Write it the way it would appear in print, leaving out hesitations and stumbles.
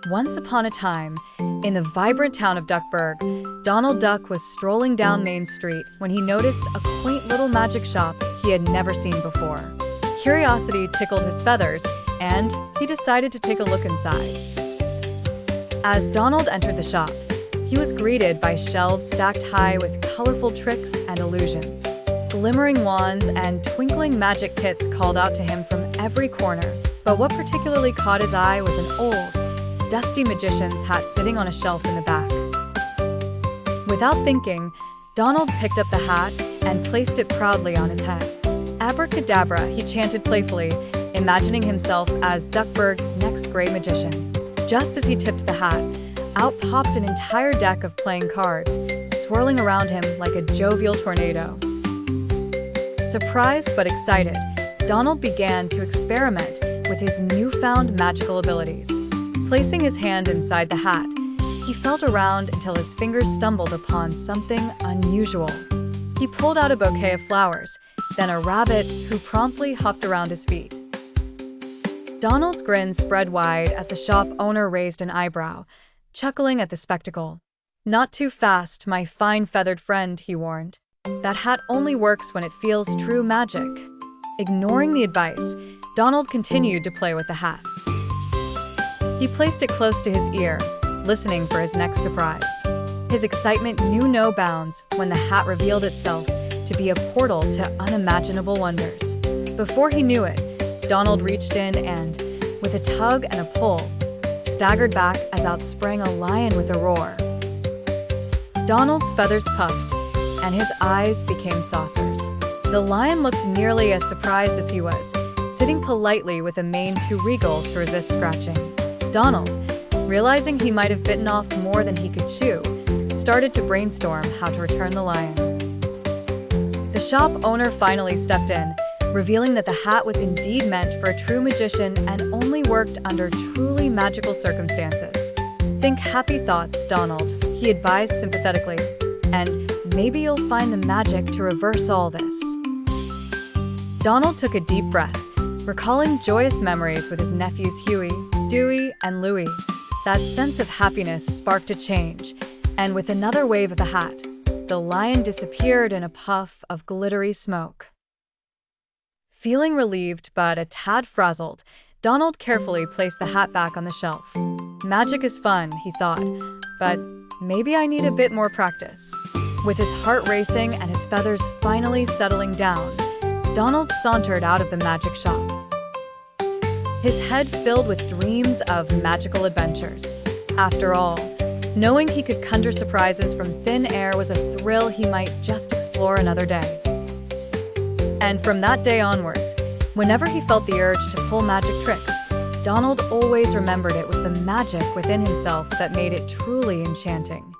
Once upon a time, in the vibrant town of Duckburg, Donald Duck was strolling down Main Street when he noticed a quaint little magic shop he had never seen before. Curiosity tickled his feathers, and he decided to take a look inside. As Donald entered the shop, he was greeted by shelves stacked high with colorful tricks and illusions. Glimmering wands and twinkling magic kits called out to him from every corner. But what particularly caught his eye was an old, dusty magician's hat sitting on a shelf in the back. Without thinking, Donald picked up the hat and placed it proudly on his head. Abracadabra, he chanted playfully, imagining himself as Duckburg's next great magician. Just as he tipped the hat, out popped an entire deck of playing cards, swirling around him like a jovial tornado. Surprised but excited, Donald began to experiment with his newfound magical abilities. Placing his hand inside the hat, he felt around until his fingers stumbled upon something unusual. He pulled out a bouquet of flowers, then a rabbit who promptly hopped around his feet. Donald's grin spread wide as the shop owner raised an eyebrow, chuckling at the spectacle. "Not too fast, my fine feathered friend," he warned. "That hat only works when it feels true magic." Ignoring the advice, Donald continued to play with the hat. He placed it close to his ear, listening for his next surprise. His excitement knew no bounds when the hat revealed itself to be a portal to unimaginable wonders. Before he knew it, Donald reached in and, with a tug and a pull, staggered back as out sprang a lion with a roar. Donald's feathers puffed, and his eyes became saucers. The lion looked nearly as surprised as he was, sitting politely with a mane too regal to resist scratching. Donald, realizing he might have bitten off more than he could chew, started to brainstorm how to return the lion. The shop owner finally stepped in, revealing that the hat was indeed meant for a true magician and only worked under truly magical circumstances. "Think happy thoughts, Donald," he advised sympathetically, "and maybe you'll find the magic to reverse all this." Donald took a deep breath, recalling joyous memories with his nephews Huey, Dewey, and Louie. That sense of happiness sparked a change, and with another wave of the hat, the lion disappeared in a puff of glittery smoke. Feeling relieved but a tad frazzled, Donald carefully placed the hat back on the shelf. "Magic is fun," he thought, "but maybe I need a bit more practice." With his heart racing and his feathers finally settling down, Donald sauntered out of the magic shop, his head filled with dreams of magical adventures. After all, knowing he could conjure surprises from thin air was a thrill he might just explore another day. And from that day onwards, whenever he felt the urge to pull magic tricks, Donald always remembered it was the magic within himself that made it truly enchanting.